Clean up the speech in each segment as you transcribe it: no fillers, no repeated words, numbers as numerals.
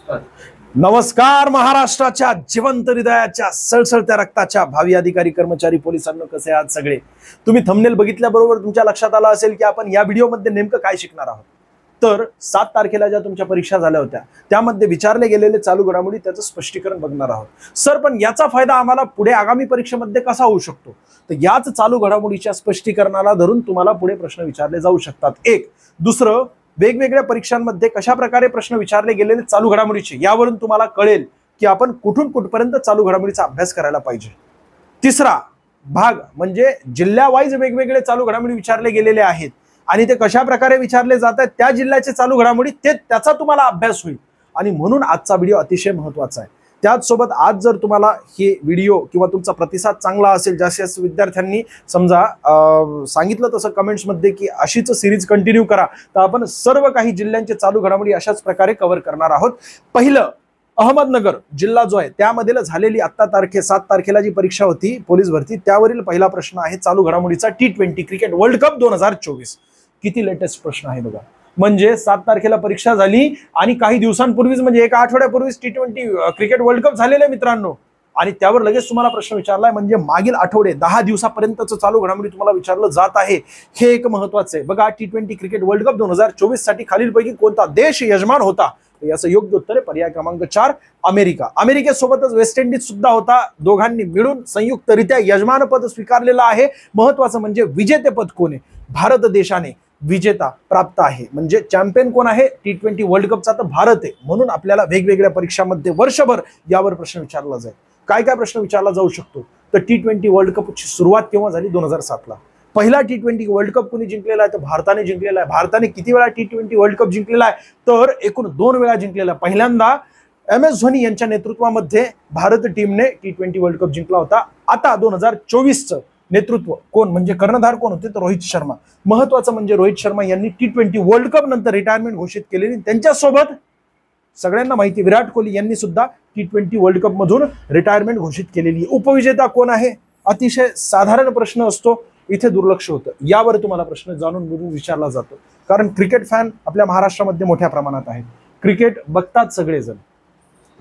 नमस्कार महाराष्ट्राच्या जिवंत हृदयाच्या सळसळत्या रक्ताच्या भावी अधिकारी कर्मचारी पोलिसांनो, कसे आहात सगळे? तुम्ही थंबनेल बघितल्याबरोबर तुमच्या लक्षात आलं असेल की आपण या व्हिडिओमध्ये नेमकं काय शिकणार आहोत. तर 7 तारखेला ज्या तुमच्या परीक्षा झाल्या होत्या त्यामध्ये विचारले गेलेले चालू घडामोडी त्याचं स्पष्टीकरण बघणार आहोत. सर, पण याचा फायदा आम्हाला पुढे आगामी परीक्षेमध्ये कसा होऊ शकतो? तर याच चालू घडामोडीच्या स्पष्टीकरणाला धरून तुम्हाला पुढे प्रश्न विचारले जाऊ शकतात. एक. दुसरं, वेगवेगळ्या परीक्षांमध्ये कशा प्रकारे प्रश्न विचारले गेलेले चालू घडामोडीचे यावरून तुम्हाला कळेल की आपण कुठून कुठपर्यंत चालू घडामोडीचा अभ्यास करायला पाहिजे. तिसरा भाग म्हणजे जिल्ह्यावाईज वेगवेगळे चालू घडामोडी विचारले गेलेले आहेत आणि ते कशा प्रकारे विचारले जातात त्या जिल्ह्याचे चालू घडामोडी त्याचा तुम्हाला अभ्यास होईल आणि म्हणून आजचा व्हिडिओ अतिशय महत्त्वाचा आहे. त्याचसोबत आज जर तुम्हाला हे व्हिडिओ किंवा तुमचा प्रतिसाद चांगला असेल, जास्तीत विद्यार्थ्यांनी समजा सांगितलं तसं कमेंट्समध्ये की अशीच सिरीज कंटिन्यू करा, तर आपण सर्व काही जिल्ह्यांचे चालू घडामोडी अशाच प्रकारे कव्हर करणार आहोत. पहिलं, अहमदनगर जिल्हा जो आहे त्यामध्ये झालेली आता 7 तारखेला जी परीक्षा होती पोलीस भरती, त्यावरील पहिला प्रश्न आहे चालू घडामोडीचा T20 क्रिकेट वर्ल्ड कप 2024. किती लेटेस्ट प्रश्न आहे बघा. म्हणजे 7 तारखेला परीक्षा झाली आणि काही दिवसांपूर्वीच म्हणजे एका आठवड्यापूर्वीच T20 क्रिकेट वर्ल्ड कप झालेले मित्रांनो, आणि त्यावर लगेच तुम्हाला प्रश्न विचारलाय. म्हणजे मागील आठवडे 10 दिवसापर्यंतचं चालू घडामोडी तुम्हाला विचारलं जात आहे. हे एक महत्वाचं आहे बघा. T20 क्रिकेट वर्ल्ड कप 2024 साठी खालीलपैकी कोणता देश यजमान होता? याचं योग्य उत्तर आहे पर्याय क्रमांक 4 अमेरिका. अमेरिकेसोबतच वेस्ट इंडिज सुद्धा होता. दोघांनी मिळून संयुक्तरित्या यजमानपद स्वीकारलेलं आहे. महत्वाचं म्हणजे विजेतेपद कोण आहे? भारत देशाने विजेता प्राप्त आहे. म्हणजे चॅम्पियन कोण आहे T20 वर्ल्ड कपचा? तर भारत आहे. म्हणून आपल्याला वेगवेगळ्या परीक्षांमध्ये वर्षभर यावर प्रश्न विचारला जाईल. काय काय प्रश्न विचारला जाऊ शकतो? तर T20 वर्ल्ड कपची सुरुवात केव्हा झाली? 2007 ला. पहिला T20 वर्ल्ड कप कोणी जिंकलेला आहे? तर भारताने जिंकलेला आहे. भारताने किती वेळा T20 वर्ल्ड कप जिंकलेला आहे? तर एकूण 2 वेळा जिंकलेला आहे. पहिल्यांदा MS धोनी यांच्या नेतृत्वामध्ये भारत टीमने T20 वर्ल्ड कप जिंकला होता. आता 2024चं नेतृत्व कोण म्हणजे कर्णधार कोण होते? तर रोहित शर्मा. महत्वाचं म्हणजे रोहित शर्मा यांनी T20 वर्ल्ड कप नंतर रिटायरमेंट घोषित केलेली. त्यांच्यासोबत सगळ्यांना माहिती विराट कोहली यांनी सुद्धा T20 वर्ल्ड कप मधून रिटायरमेंट घोषित केलेली. उपविजेता कोण आहे? अतिशय साधारण प्रश्न असतो, इथे दुर्लक्ष होतं. यावर तुम्हाला प्रश्न जाणून बुजून विचारला जातो, कारण क्रिकेट फॅन आपल्या महाराष्ट्रामध्ये मोठ्या प्रमाणात आहेत. क्रिकेट बघतात सगळेजण,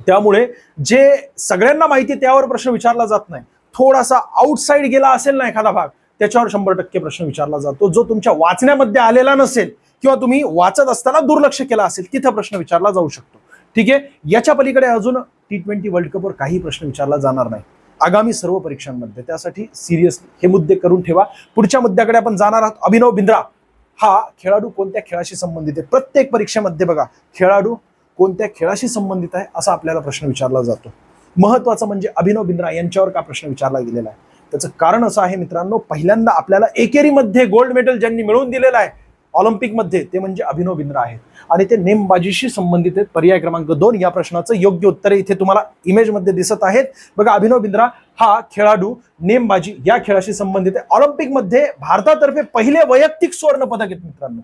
त्यामुळे जे सगळ्यांना माहिती त्यावर प्रश्न विचारला जात नाही. थोडासा आउटसाइड गेला असेल ना एखादा भाग, त्याच्यावर 100% प्रश्न विचारला जातो. जो तुमच्या वाचण्यामध्ये आलेला नसेल किंवा तुम्ही वाचत असताना दुर्लक्ष केला असेल तिथं प्रश्न विचारला जाऊ शकतो. ठीक आहे. याच्या पलीकडे अजून T20 वर्ल्ड कपवर काही प्रश्न विचारला जाणार नाही आगामी सर्व परीक्षांमध्ये. त्यासाठी सिरियसली हे मुद्दे करून ठेवा. पुढच्या मुद्द्याकडे आपण जाणार आहोत. अभिनव बिंद्रा हा खेळाडू कोणत्या खेळाशी संबंधित आहे? प्रत्येक परीक्षेमध्ये बघा खेळाडू कोणत्या खेळाशी संबंधित आहे असा आपल्याला प्रश्न विचारला जातो. महत्वाचं म्हणजे अभिनव बिंद्रा यांच्यावर का प्रश्न विचारला गेलेला आहे? त्याचं कारण असं आहे मित्रांनो, पहिल्यांदा आपल्याला एकेरीमध्ये गोल्ड मेडल ज्यांनी मिळवून दिलेलं आहे ऑलिम्पिकमध्ये ते म्हणजे अभिनव बिंद्रा आहेत आणि ते नेमबाजीशी संबंधित आहेत. पर्याय क्रमांक 2 या प्रश्नाचं योग्य उत्तर इथे तुम्हाला इमेजमध्ये दिसत आहेत बघा. अभिनव बिंद्रा हा खेळाडू नेमबाजी या खेळाशी संबंधित आहे. ऑलिम्पिकमध्ये भारतातर्फे पहिले वैयक्तिक सुवर्ण पदक आहेत मित्रांनो.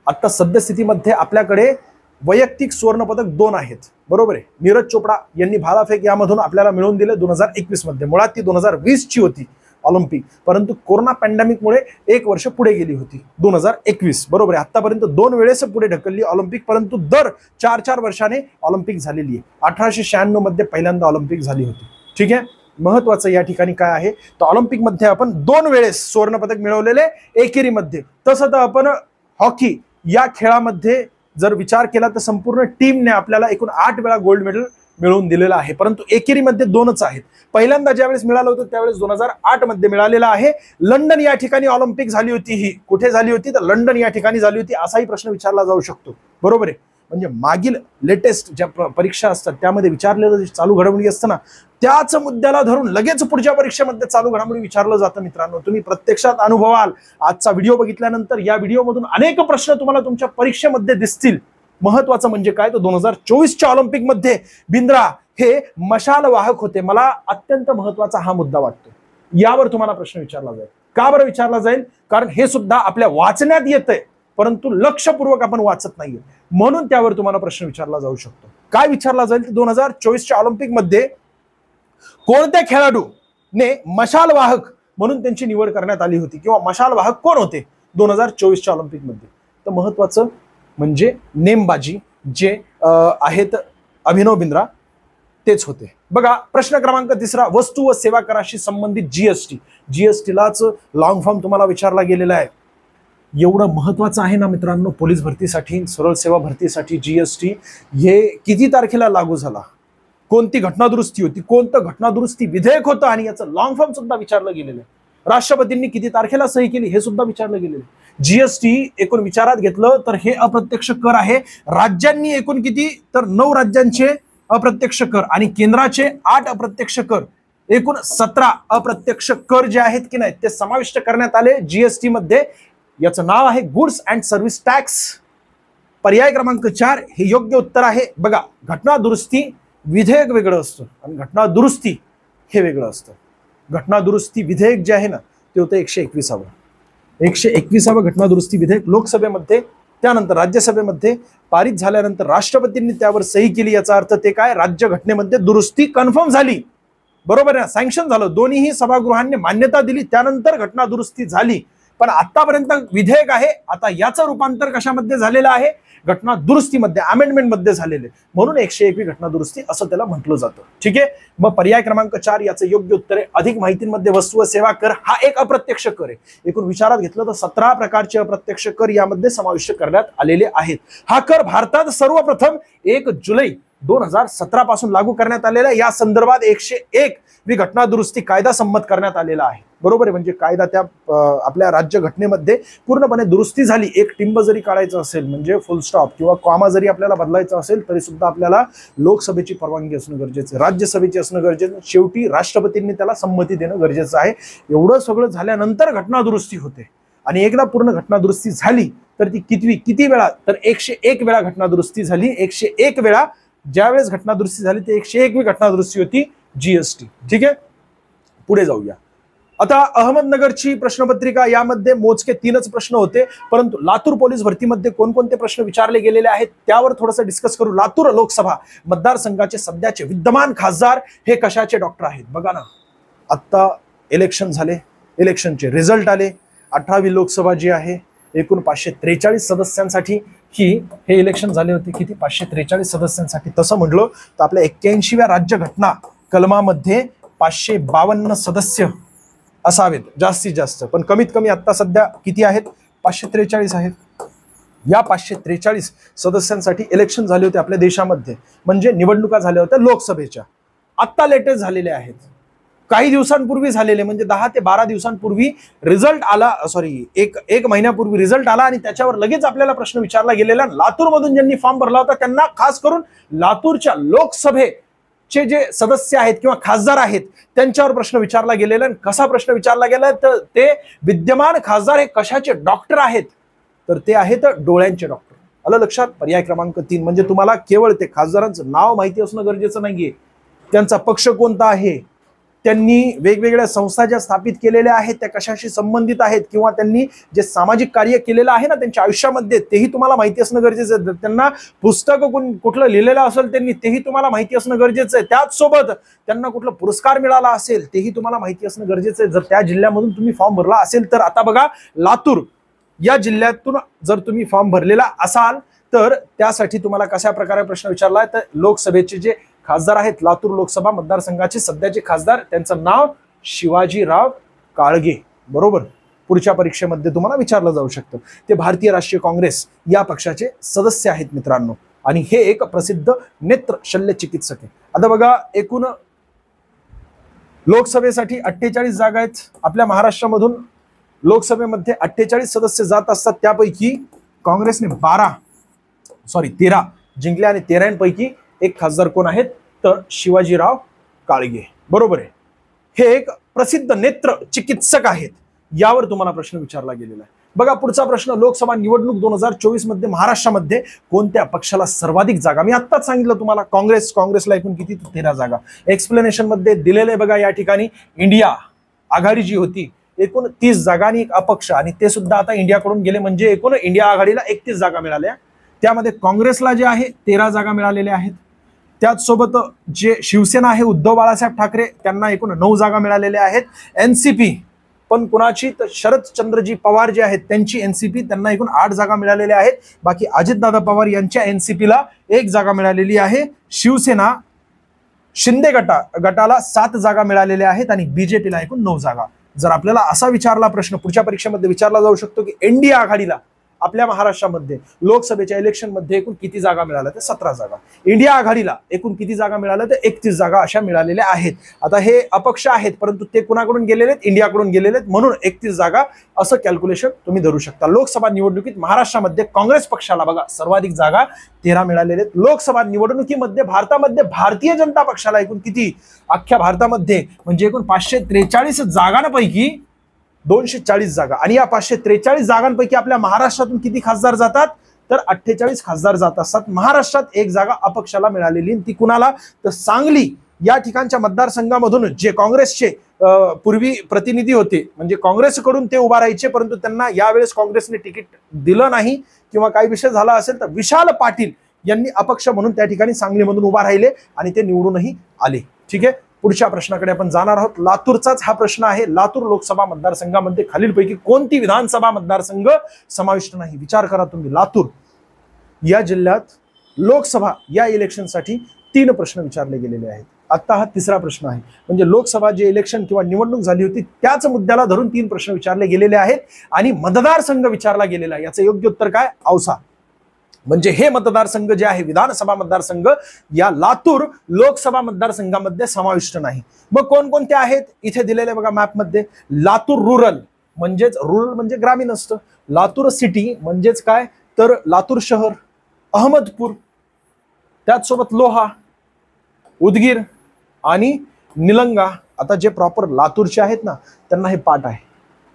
आता सद्यस्थितीमध्ये आपल्याकडे वैयक्तिक सुवर्ण पदक 2 आहेत, बरोबर आहे. नीरज चोपडा यांनी भालाफेक यामधून आपल्याला मिळवून दिले 2021 मध्ये. मुळात ती 2020 ची होती ऑलिम्पिक, परंतु कोरोना पॅन्डेमिकमुळे 1 वर्ष पुढे गेली होती 2021, बरोबर आहे. आतापर्यंत 2 वेळेस पुढे ढकलली ऑलिम्पिक, परंतु दर 4-4 वर्षाने ऑलिम्पिक झालेली आहे. 1896 मध्ये पहिल्यांदा ऑलिम्पिक झाली होती. ठीक आहे. महत्वाचं या ठिकाणी काय आहे तर ऑलिम्पिकमध्ये आपण 2 वेळेस सुवर्ण पदक मिळवलेले एकेरीमध्ये. तसं तर आपण हॉकी या खेळामध्ये जर विचार केला तर संपूर्ण टीमने आपल्याला एकूण 8 वेळा गोल्ड मेडल मिळवून दिलेलं आहे, परंतु एकेरीमध्ये 2च आहेत. पहिल्यांदा ज्यावेळेस मिळालं होतं त्यावेळेस 2008 मध्ये मिळालेला आहे. लंडन या ठिकाणी ऑलिम्पिक झाली होती. ही कुठे झाली होती? तर लंडन या ठिकाणी झाली होती. असाही प्रश्न विचारला जाऊ शकतो, बरोबर आहे. म्हणजे मागील लेटेस्ट ज्या परीक्षा असतात त्यामध्ये विचारलेलं जे चालू घडामोडी असतं ना त्याच मुद्द्याला धरून लगेच पुढच्या परीक्षेमध्ये चालू घडामोडी विचारलं जातं मित्रांनो. तुम्ही प्रत्यक्षात अनुभवाल. आजचा व्हिडिओ बघितल्यानंतर या व्हिडिओमधून अनेक प्रश्न तुम्हाला तुमच्या परीक्षेमध्ये दिसतील. महत्वाचं म्हणजे काय तर 2024च्या ऑलिम्पिक मध्ये बिंद्रा हे मशाल वाहक होते. मला अत्यंत महत्वाचा हा मुद्दा वाटतो. यावर तुम्हाला प्रश्न विचारला जाईल. का बरं विचारला जाईल? कारण हे सुद्धा आपल्या वाचण्यात येतंय, परंतु लक्षपूर्वक आपण वाचत नाहीये, म्हणून त्यावर तुम्हाला प्रश्न विचारला जाऊ शकतो. काय विचारला जाईल? 2024च्या ऑलिम्पिक मध्ये कोणत्या खेळाडूने मशाल वाहक म्हणून त्यांची निवड करण्यात आली होती किंवा मशाल वाहक कोण होते 2024च्या ऑलिम्पिक मध्ये? तर महत्वाचं म्हणजे नेमबाजी जे आहेत अभिनव बिंद्रा तेच होते. बघा प्रश्न क्रमांक 3, वस्तू व सेवा कराशी संबंधित जीएसटी. जीएसटीलाच लॉंग फॉर्म तुम्हाला विचारला गेलेला आहे. एवढं महत्वाचं आहे ना मित्रांनो पोलीस भरतीसाठी, सरळ सेवा भरतीसाठी जीएसटी. हे किती तारखेला लागू झाला, कोणती घटना दुरुस्ती होती, कोणतं घटना दुरुस्ती विधेयक होतं आणि याचं लॉंग फॉर्म सुद्धा विचारलं गेलेलं आहे. राष्ट्रपतींनी किती तारखेला सही केली हे सुद्धा विचारलं गेलेलं आहे. जीएसटी एकूण विचारात घेतलं तर हे अप्रत्यक्ष कर आहे. राज्यांनी एकूण किती, तर 9 राज्यांचे अप्रत्यक्ष कर आणि केंद्राचे 8 अप्रत्यक्ष कर, एकूण 17 अप्रत्यक्ष कर जे आहेत की नाही ते समाविष्ट करण्यात आले जीएसटी मध्ये. याचं नाव आहे गुड्स अँड सर्व्हिस टॅक्स. पर्याय क्रमांक 4 हे योग्य उत्तर आहे. बघा घटना दुरुस्ती विधेयक वेगळं असतं आणि घटना दुरुस्ती हे वेगळं असतं. घटना दुरुस्ती विधेयक जे आहे ना ते होतं 121वं घटना दुरुस्ती विधेयक लोकसभेमध्ये, त्यानंतर राज्यसभेमध्ये पारित झाल्यानंतर राष्ट्रपतींनी त्यावर सही केली. याचा अर्थ ते काय, राज्य घटनेमध्ये दुरुस्ती कन्फर्म झाली, बरोबर आहे, सँक्शन झालं, दोन्हीही सभागृहांनी मान्यता दिली, त्यानंतर घटना दुरुस्ती झाली. पण आतापर्यंत विधेयक आहे, आता याचं रूपांतर कशामध्ये झालेलं आहे, घटना दुरुस्तीमध्ये, अमेंडमेंट मध्ये झालेले, म्हणून 101वी घटना दुरुस्ती असं त्याला म्हटलं जातं. ठीक आहे. मग पर्याय क्रमांक 4 याचं योग्य उत्तर आहे. अधिक माहितीमध्ये वस्तू व सेवा कर हा एक अप्रत्यक्ष कर आहे. एकूण विचारात घेतलं तर 17 प्रकारचे अप्रत्यक्ष कर यामध्ये समाविष्ट करण्यात आलेले आहेत. हा कर भारतात सर्वप्रथम 1 जुलै 2017 पासून लागू करण्यात आलेला आहे. या संदर्भात 101वी घटना दुरुस्ती कायदा संमत करण्यात आलेला आहे, बरोबर आहे. म्हणजे कायदा त्या आपल्या राज्य घटनेमध्ये पूर्णपणे दुरुस्ती झाली. एक टिंब जरी काढायचं असेल, म्हणजे फुल स्टॉप किंवा कॉमा जरी आपल्याला बदलायचं असेल तरी सुद्धा आपल्याला लोकसभेची परवानगी असणं गरजेचं आहे, राज्यसभेची असणं गरजेचं, शेवटी राष्ट्रपतींनी त्याला संमती देणं गरजेचं आहे. एवढं सगळं झाल्यानंतर घटना दुरुस्ती होते आणि एकदा पूर्ण घटना दुरुस्ती झाली तर ती किती वेळा, तर 101 वेळा घटना दुरुस्ती झाली. 101 वेळा ज्यावेळेस घटना दुरुस्ती झाली ते 101वी घटना दुरुस्ती होती जीएसटी. ठीक आहे. पुढे जाऊया. आता अहमदनगरची प्रश्नपत्रिका, यामध्ये मोजके 3च प्रश्न होते, परंतु लातूर पोलीस भरतीमध्ये कोणकोणते प्रश्न विचारले गेलेले आहेत त्यावर थोडंसं डिस्कस करू. लातूर लोकसभा मतदारसंघाचे सध्याचे विद्यमान खासदार हे कशाचे डॉक्टर आहेत. बघा ना, आता इलेक्शन झाले, इलेक्शनचे रिझल्ट आले. 18वी लोकसभा जी आहे एकूण 543 सदस्यांसाठी हे इलेक्शन झाले होते. किती, 543 सदस्यांसाठी. तसं म्हटलं तर आपल्या 81व्या राज्य घटना कलमामध्ये 552 सदस्य असावेत जास्तीत जास्त, पण कमीत कमी आता सध्या किती आहेत, 543 आहेत. या 543 सदस्यांसाठी इलेक्शन झाले होते आपल्या देशामध्ये, म्हणजे निवडणुका झाल्या होत्या लोकसभेच्या. आत्ता लेटेस्ट झालेल्या आहेत, काही दिवसांपूर्वी झालेले, म्हणजे 10 ते 12 दिवसांपूर्वी रिझल्ट आला, एक महिन्यापूर्वी रिझल्ट आला आणि त्याच्यावर लगेच आपल्याला प्रश्न विचारला गेलेला. लातूरमधून ज्यांनी फॉर्म भरला होता त्यांना, खास करून लातूरच्या लोकसभेचे जे सदस्य आहेत किंवा खासदार आहेत त्यांच्यावर प्रश्न विचारला गेलेला. कसा प्रश्न विचारला गेला, तर ते विद्यमान खासदार हे कशाचे डॉक्टर आहेत, तर ते आहेत डोळ्यांचे डॉक्टर. आलं लक्षात. पर्याय क्रमांक 3, म्हणजे तुम्हाला केवळ ते खासदारांचं नाव माहिती असणं गरजेचं नाहीये, त्यांचा पक्ष कोणता आहे, त्यांनी वेगवेगळ्या संस्था ज्या स्थापित केलेल्या आहेत त्या कशाशी संबंधित आहेत, किंवा त्यांनी जे सामाजिक कार्य केलेलं आहे ना त्यांच्या आयुष्यामध्ये तेही तुम्हाला माहिती असणं गरजेचं आहे. त्यांना पुस्तक कुठलं लिहिलेलं असेल त्यांनी तेही तुम्हाला माहिती असणं गरजेचं आहे. त्याचसोबत त्यांना कुठला पुरस्कार मिळाला असेल तेही तुम्हाला माहिती असणं गरजेचं आहे, जर त्या जिल्ह्यामधून तुम्ही फॉर्म भरला असेल तर. आता बघा, लातूर या जिल्ह्यातून जर तुम्ही फॉर्म भरलेला असाल तर त्यासाठी तुम्हाला कशा प्रकारे प्रश्न विचारलाय, तर लोकसभेचे जे खासदार आहेत, लातूर लोकसभा मतदारसंघाचे सध्याचे खासदार, त्यांचं नाव शिवाजीराव काळगे, बरोबर. पुढच्या परीक्षेमध्ये तुम्हाला विचारलं जाऊ शकतं. ते भारतीय राष्ट्रीय काँग्रेस या पक्षाचे सदस्य आहेत मित्रांनो, आणि हे एक प्रसिद्ध नेत्र शल्य चिकित्सक आहे. आता बघा, एकूण लोकसभेसाठी 48 जागा आहेत आपल्या महाराष्ट्रामधून. लोकसभेमध्ये 48 सदस्य जात असतात, त्यापैकी काँग्रेसने 13 जिंकले आणि 13पैकी एक खासदार कोण आहेत, तर शिवाजीराव काळगे, बरोबर आहे. हे एक प्रसिद्ध नेत्र चिकित्सक आहेत. यावर तुम्हाला प्रश्न विचारला गेलेला आहे. बघा पुढचा प्रश्न, लोकसभा निवडणूक 2024 मध्ये महाराष्ट्रामध्ये कोणत्या पक्षाला सर्वाधिक जागा. मी आत्ताच सांगितलं तुम्हाला, काँग्रेसला एकूण किती, 13 जागा. एक्सप्लेनेशन मध्ये दिलेलं आहे बघा, या ठिकाणी इंडिया आघाडी जी होती एकूण 30 जागा आणि एक अपक्ष, आणि ते सुद्धा आता इंडियाकडून गेले, म्हणजे एकूण इंडिया आघाडीला 31 जागा मिळाल्या. त्यामध्ये काँग्रेसला जे आहे 13 जागा मिळालेल्या आहेत. त्याचसोबत जे शिवसेना आहे, उद्धव बाळासाहेब ठाकरे, त्यांना एकूण 9 जागा मिळालेल्या आहेत. एनसीपी पण कुणाची तर शरदचंद्रजी पवार जे आहेत त्यांची एनसीपी, त्यांना एकूण 8 जागा मिळालेल्या आहेत. बाकी अजितदादा पवार यांच्या एनसीपीला 1 जागा मिळालेली आहे. शिवसेना शिंदे गटाला 7 जागा मिळालेल्या आहेत आणि बीजेपीला एकूण 9 जागा. जर आपल्याला असा विचारला प्रश्न पुढच्या परीक्षेमध्ये विचारला जाऊ शकतो की एनडीए आघाडीला आपल्या महाराष्ट्रामध्ये लोकसभेच्या इलेक्शन मध्ये एकूण किती जागा मिळाल्या, तर 17 जागा. इंडिया आघाडीला एकूण किती जागा मिळाल्या, तर 31 जागा अशा मिळालेल्या आहेत. आता हे अपक्ष आहेत, परंतु ते कुणाकडून गेलेले आहेत, इंडियाकडून गेलेले आहेत, म्हणून 31 जागा असं कॅल्क्युलेशन तुम्ही धरू शकता. लोकसभा निवडणुकीत महाराष्ट्रामध्ये काँग्रेस पक्षाला बघा सर्वाधिक जागा 13 मिळालेल्या आहेत. लोकसभा निवडणुकीमध्ये भारतामध्ये भारतीय जनता पक्षाला एकूण किती, अख्ख्या भारतामध्ये म्हणजे एकूण 543 जागांपैकी 240 जागा. आणि या 543 जागांपैकी आपल्या महाराष्ट्रातून किती खासदार जातात, तर 48 खासदार जात असतात. महाराष्ट्रात 1 जागा अपक्षाला मिळालेली, ती कुणाला, तर सांगली या ठिकाणच्या मतदारसंघामधून जे काँग्रेसचे पूर्वी प्रतिनिधी होते, म्हणजे काँग्रेसकडून ते उभा राहायचे, परंतु त्यांना यावेळेस काँग्रेसने तिकीट दिलं नाही किंवा काही विषय झाला असेल तर विशाल पाटील यांनी अपक्ष म्हणून त्या ठिकाणी सांगलीमधून उभा राहिले आणि ते निवडूनही आले. ठीक आहे, पुढच्या प्रश्नाकडे आपण जाणार आहोत. लातूरचाच हा प्रश्न आहे. लातूर लोकसभा मतदारसंघामध्ये खालीलपैकी कोणती विधानसभा मतदारसंघ समाविष्ट नाही? विचार करा तुम्ही. लातूर या जिल्ह्यात लोकसभा या इलेक्शनसाठी 3 प्रश्न विचारले गेलेले आहेत. आता हा 3रा प्रश्न आहे. म्हणजे लोकसभा जे इलेक्शन किंवा निवडणूक झाली होती त्याच मुद्द्याला धरून 3 प्रश्न विचारले गेलेले आहेत आणि मतदारसंघ विचारला गेलेला आहे. याचं योग्य उत्तर काय? औसा. म्हणजे हे मतदारसंघ जे आहे विधानसभा मतदारसंघ या लातूर लोकसभा मतदारसंघामध्ये समाविष्ट नाही. मग कोणकोणते आहेत इथे दिलेले बघा मॅपमध्ये. लातूर रूरल म्हणजे ग्रामीण असतं. लातूर सिटी म्हणजेच काय, तर लातूर शहर, अहमदपूर, त्याचसोबत लोहा, उदगीर आणि निलंगा. आता जे प्रॉपर लातूरचे आहेत ना त्यांना हे पाठ आहे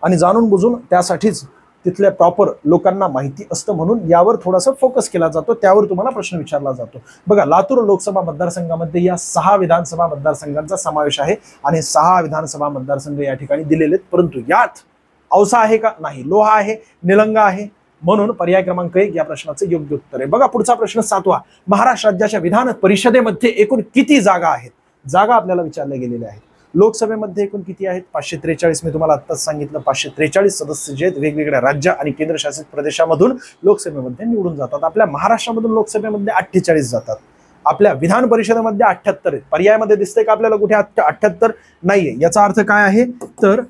आणि जाणून बुजून त्यासाठीच तिथल्या प्रॉपर लोकांना माहिती असतं म्हणून यावर थोडासा फोकस केला जातो, त्यावर तुम्हाला प्रश्न विचारला जातो. बघा लातूर लोकसभा मतदारसंघामध्ये या 6 विधानसभा मतदारसंघांचा समावेश आहे आणि 6 विधानसभा मतदारसंघ या ठिकाणी दिलेले आहेत. परंतु यात औसा आहे का? नाही. लोहा आहे, निलंगा आहे, म्हणून पर्याय क्रमांक 1 या प्रश्नाचं योग्य उत्तर आहे. बघा पुढचा प्रश्न 7वा. महाराष्ट्र राज्याच्या विधान परिषदेमध्ये एकूण किती जागा आहेत? जागा आपल्याला विचारल्या गेलेल्या आहेत. लोकसभेमध्ये एकूण किती आहेत? 543. मी तुम्हाला आत्ताच सांगितलं 543 सदस्य जे आहेत वेगवेगळ्या राज्य आणि केंद्रशासित प्रदेशामधून लोकसभेमध्ये निवडून जातात. आपल्या महाराष्ट्रामधून लोकसभेमध्ये 48 जातात. आपल्या विधान परिषदेमध्ये 78 आहेत. पर्यायामध्ये दिसतंय का आपल्याला कुठे 78? नाहीये. याचा अर्थ काय आहे, तर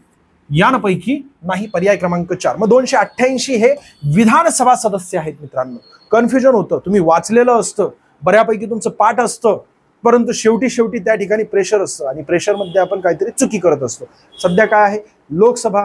यांपैकी नाही. पर्याय क्रमांक 4. मग 288 हे विधानसभा सदस्य आहेत. मित्रांनो कन्फ्युजन होतं, तुम्ही वाचलेलं असतं, बऱ्यापैकी तुमचं पाठ असतं, परंतु शेवटी त्या ठिकाणी प्रेशर असतं आणि प्रेशरमध्ये आपण काहीतरी चुकी करत असतो. सध्या काय आहे, लोकसभा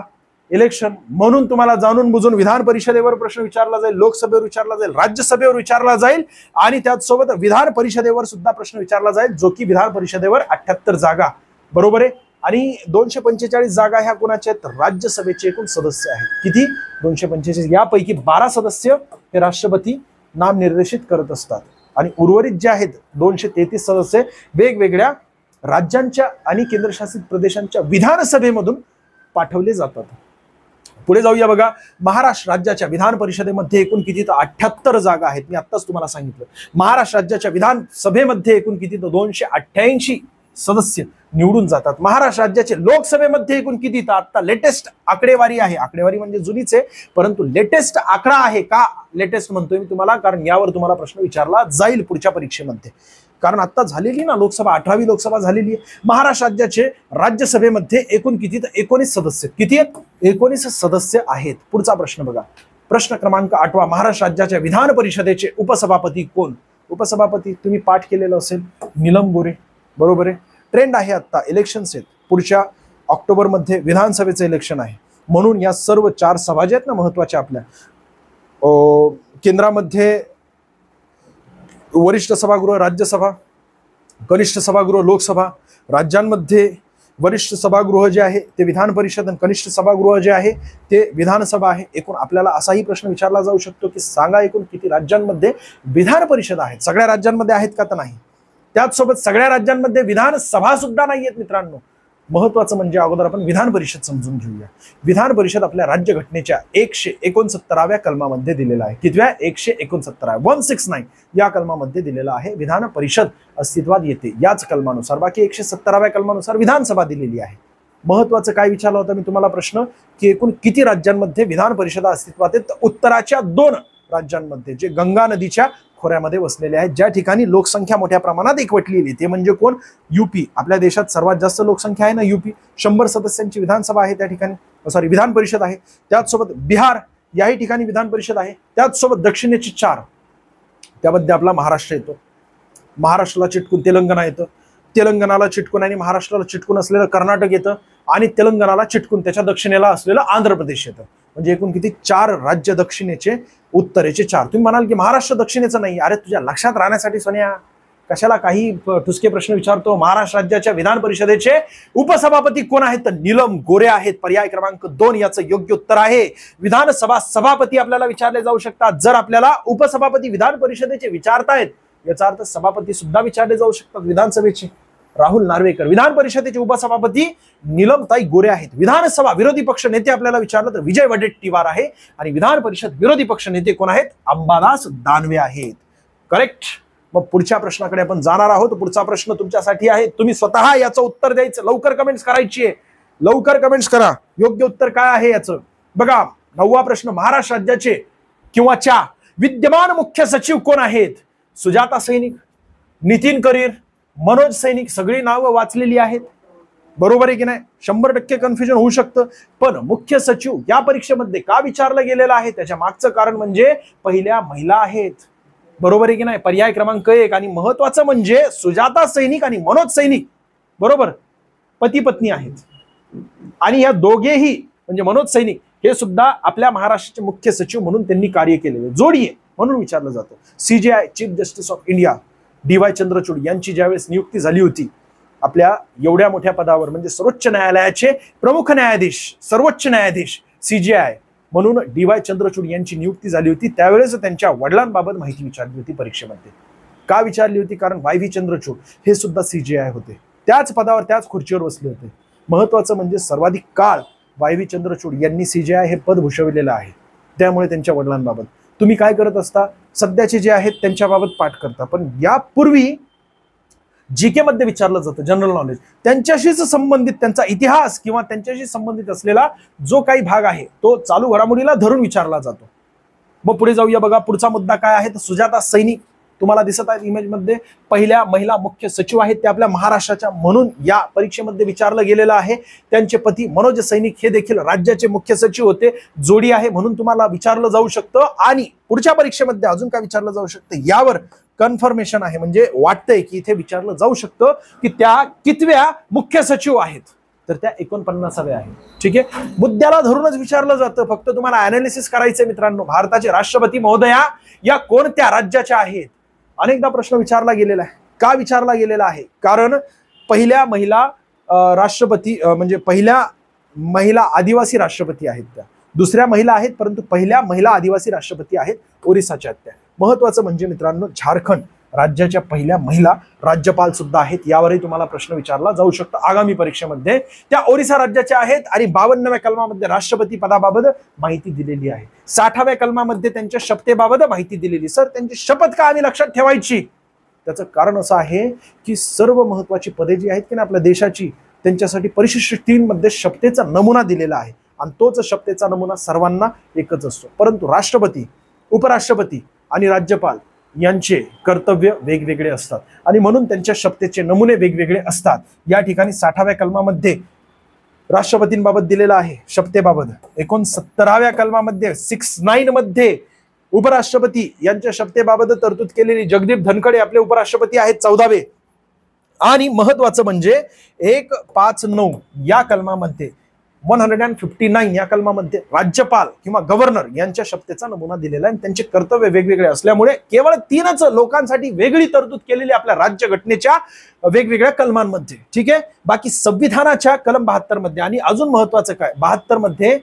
इलेक्शन, म्हणून तुम्हाला जाणून बुजून विधान परिषदेवर प्रश्न विचारला जाईल, लोकसभेवर विचारला जाईल, राज्यसभेवर विचारला जाईल आणि त्याचसोबत विधान परिषदेवर सुद्धा प्रश्न विचारला जाईल, जो की विधान परिषदेवर 78 जागा. बरोबर आहे. आणि 245 जागा ह्या कोणाच्या आहेत? राज्यसभेचे एकूण सदस्य आहेत. किती? 245. यापैकी 12 सदस्य हे राष्ट्रपती नामनिर्देशित करत असतात आणि उर्वरित जे आहेत 233 सदस्य वेगवेगळ्या राज्यांच्या आणि केंद्रशासित प्रदेशांच्या विधानसभेमधून पाठवले जातात. पुढे जाऊया. बघा महाराष्ट्र राज्याच्या विधान परिषदेमध्ये एकूण किती? तर 78 जागा आहेत. मी आत्ताच तुम्हाला सांगितलं. महाराष्ट्र राज्याच्या विधानसभेमध्ये एकूण किती? तर 288 सदस्य निवडून जातात. महाराष्ट्र राज्याचे लोकसभेमध्ये एकूण किती? तर आता लेटेस्ट आकडेवारी आहे. आकडेवारी म्हणजे जुनीच आहे, परंतु लेटेस्ट आकडा आहे. का लेटेस्ट म्हणतोय मी तुम्हाला? कारण यावर तुम्हाला प्रश्न विचारला जाईल पुढच्या परीक्षेमध्ये. कारण आता झालेली ना लोकसभा, 18वी लोकसभा झालेली आहे. महाराष्ट्र राज्याचे राज्यसभेमध्ये एकूण किती? तर 19 सदस्य. किती आहेत? 19 सदस्य आहेत. पुढचा प्रश्न बघा. प्रश्न क्रमांक 8वा. महाराष्ट्र राज्याच्या विधान परिषदेचे उपसभापती कोण? उपसभापती तुम्ही पाठ केलेलं असेल, नीलम गोरे. बरोबर आहे. ट्रेंड आहे, आता इलेक्शन्स आहेत. पुढच्या ऑक्टोबरमध्ये विधानसभेचं इलेक्शन आहे, म्हणून या सर्व 4 सभा ज्या आहेत ना महत्वाच्या आपल्या, केंद्रामध्ये वरिष्ठ सभागृह राज्यसभा, कनिष्ठ सभागृह लोकसभा, राज्यांमध्ये वरिष्ठ सभागृह जे आहे ते विधान परिषद आणि कनिष्ठ सभागृह जे आहे ते विधानसभा आहे. एकूण आपल्याला असाही प्रश्न विचारला जाऊ शकतो की सांगा एकूण किती राज्यांमध्ये विधान परिषद आहेत? सगळ्या राज्यांमध्ये आहेत का? तर नाही. त्याचसोबत सगळ्या राज्यांमध्ये विधानसभा सुद्धा नाही आहेत. मित्रांनो महत्वाचं म्हणजे अगोदर आपण विधान परिषद समजून घेऊया. विधान परिषद आपल्या राज्यघटनेच्या 169व्या कलमामध्ये दिलेला आहे. कितव्या? 169, 169 या कलमामध्ये दिलेला आहे. विधान परिषद अस्तित्वात येते याच कलमानुसार. बाकी 170व्या कलमानुसार विधानसभा दिलेली आहे. महत्वाचं काय विचारलं होतं मी तुम्हाला प्रश्न, की एकूण किती राज्यांमध्ये विधान परिषदा अस्तित्वात आहेत? उत्तराच्या 2 राज्यांमध्ये, जे गंगा नदीच्या खोऱ्यामध्ये वसलेले आहेत, ज्या ठिकाणी लोकसंख्या मोठ्या प्रमाणात एकवटलेली, ते म्हणजे कोण? युपी. आपल्या देशात सर्वात जास्त लोकसंख्या आहे ना युपी. 100 सदस्यांची विधानसभा आहे त्या ठिकाणी, सॉरी विधान परिषद आहे. त्याचसोबत बिहार याही ठिकाणी विधान परिषद आहे. त्याचसोबत दक्षिणेची 4, त्यामध्ये आपला महाराष्ट्र येतो. महाराष्ट्राला चिटकून तेलंगणा येतं, तेलंगणाला चिटकून आणि महाराष्ट्राला चिटकून असलेलं कर्नाटक येतं, आणि तेलंगणाला चिटकून त्याच्या दक्षिणेला असलेलं आंध्र प्रदेश येतं. म्हणजे एकूण किती? 4 राज्य दक्षिणेचे, उत्तरेचे 4. तुम्ही म्हणाल की महाराष्ट्र दक्षिणेचं नाही. अरे तुझ्या लक्षात राहण्यासाठी सोन्या कशाला काही ठुसके प्रश्न विचारतो. महाराष्ट्र राज्याच्या विधान परिषदेचे उपसभापती कोण आहेत? तर नीलम गोरे आहेत. पर्याय क्रमांक 2 याचं योग्य उत्तर आहे. विधानसभा सभापती आपल्याला विचारले जाऊ शकतात. जर आपल्याला उपसभापती विधान परिषदेचे विचारतायत, याचा अर्थ सभापती सुद्धा विचारले जाऊ शकतात विधानसभेचे. राहुल नार्वेकर. विधान परिषदेचे उपसभापती नीलमताई गोरे आहेत. विधानसभा विरोधी पक्ष नेते आपल्याला विचारलं तर विजय वडेट्टीवार आहे. आणि विधान परिषद विरोधी पक्ष नेते कोण आहेत? अंबादास दानवे आहेत. करेक्ट. मग पुढच्या प्रश्नाकडे आपण जाणार आहोत. पुढचा प्रश्न तुमच्यासाठी आहे, तुम्ही स्वतः याचं उत्तर द्यायचं. लवकर कमेंट्स करायची आहे, लवकर कमेंट्स करा. योग्य उत्तर काय आहे याचं बघा. 9वा प्रश्न, महाराष्ट्र राज्याचे किंवा च्या विद्यमान मुख्य सचिव कोण आहेत? सुजाता सैनिक, नितीन करीर, मनोज सैनिक. सगळी नावं वाचलेली आहेत, बरोबर आहे की नाही? 100% कन्फ्युजन होऊ शकतं. पण मुख्य सचिव या परीक्षेमध्ये का विचारलं गेलेलं आहे? त्याच्या मागचं कारण म्हणजे पहिल्या महिला आहेत, बरोबर आहे की नाही? पर्याय क्रमांक 1. आणि महत्वाचं म्हणजे सुजाता सैनिक आणि मनोज सैनिक बरोबर पती पत्नी आहेत. आणि या दोघेही म्हणजे मनोज सैनिक हे सुद्धा आपल्या महाराष्ट्राचे मुख्य सचिव म्हणून त्यांनी कार्य केलेले जोडी आहे म्हणून विचारलं जातं. CJI chief justice of India DY Chandrachud यांची ज्यावेळेस नियुक्ती झाली होती आपल्या एवढ्या मोठ्या पदावर, म्हणजे सर्वोच्च न्यायालयाचे प्रमुख न्यायाधीश, सर्वोच्च न्यायाधीश CJI म्हणून DY चंद्रचूड यांची नियुक्ती झाली होती, त्यावेळेस त्यांच्या वडिलांबाबत माहिती विचारली होती परीक्षेमध्ये. का विचारली होती? कारण YV चंद्रचूड हे सुद्धा CJI होते, त्याच पदावर त्याच खुर्चीवर बसले होते. महत्वाचं म्हणजे सर्वाधिक काळ YV चंद्रचूड यांनी CJI हे पद भूषविलेलं आहे, त्यामुळे त्यांच्या वडिलांबाबत तुम्ही काय करत असता? सध्याचे जे आहेत त्यांच्याबाबत पाठ करता, पण यापूर्वी जीके मध्ये विचारलं जातं जनरल नॉलेज, त्यांच्याशीच संबंधित त्यांचा इतिहास किंवा त्यांच्याशी संबंधित असलेला जो काही भाग आहे तो चालू घडामोडीला धरून विचारला जातो. मग पुढे जाऊया बघा. पुढचा मुद्दा काय आहे? तर सुजाता सैनिक तुम्हाला दिसत आहेत इमेज मध्ये, पहिल्या महिला मुख्य सचिव आहेत, ते आपल्या महाराष्ट्राच्या म्हणून या परीक्षेमध्ये विचारलं गेलेलं आहे. त्यांचे पती मनोज सैनिक हे देखील राज्याचे मुख्य सचिव होते, जोडी आहे म्हणून तुम्हाला विचारलं जाऊ शकतं. आणि पुढच्या परीक्षेमध्ये अजून काय विचारलं जाऊ शकतं यावर कन्फर्मेशन आहे, म्हणजे वाटतंय की इथे विचारलं जाऊ शकतं की त्या कितव्या मुख्य सचिव आहेत? तर त्या 49व्या आहेत. ठीक आहे, मुद्द्याला धरूनच विचारलं जातं, फक्त तुम्हाला अनालिसिस करायचंय मित्रांनो. भारताचे राष्ट्रपती महोदया या कोणत्या राज्याच्या आहेत? अनेकदा प्रश्न विचारला गेलेला आहे. का विचारला गेलेला आहे? कारण पहिल्या महिला राष्ट्रपती म्हणजे पहिल्या महिला आदिवासी राष्ट्रपती आहेत त्या, दुसऱ्या महिला आहेत परंतु पहिल्या महिला आदिवासी राष्ट्रपती आहेत ओरिसाच्या त्या. महत्वाचं म्हणजे मित्रांनो झारखंड राज्याच्या पहिल्या महिला राज्यपाल सुद्धा आहेत, यावरही तुम्हाला प्रश्न विचारला जाऊ शकतो आगामी परीक्षेमध्ये. त्या ओरिसा राज्याच्या आहेत आणि 52व्या कलमामध्ये राष्ट्रपती पदाबाबत माहिती दिलेली आहे. 60व्या कलमामध्ये त्यांच्या शपथेबाबत माहिती दिलेली. सर त्यांची शपथ का आम्ही लक्षात ठेवायची? त्याचं कारण असं आहे की सर्व महत्वाची पदे जी आहेत की ना आपल्या देशाची, त्यांच्यासाठी परिशिष्ट 3 मध्ये शपथेचा नमुना दिलेला आहे आणि तोच शपथेचा नमुना सर्वांना एकच असतो. परंतु राष्ट्रपती, उपराष्ट्रपती आणि राज्यपाल यांचे कर्तव्य वेगवेगळे असतात आणि म्हणून त्यांच्या शपथेचे नमुने वेगवेगळे असतात. या ठिकाणी 60व्या कलमामध्ये राष्ट्रपतींबाबत दिलेला आहे शपथेबाबत. 69व्या कलमामध्ये 69 मध्ये उपराष्ट्रपती यांच्या शपथेबाबत तरतूद केलेली. जगदीप धनखडे आपले उपराष्ट्रपती आहेत 14वे. आणि महत्वाचं म्हणजे 159 या कलमामध्ये 159 या कलमामध्ये राज्यपाल किंवा गव्हर्नर यांच्या शपथेचा नमुना दिलेला आहे. त्यांचे कर्तव्य वेगवेगळे असल्यामुळे केवळ 3च लोकांसाठी वेगळी तरतूद केलेली आपल्या राज्यघटनेच्या वेगवेगळ्या कलमांमध्ये. ठीक आहे, बाकी संविधानाच्या कलम 72 मध्ये. आणि अजून महत्वाचं काय, 72 मध्ये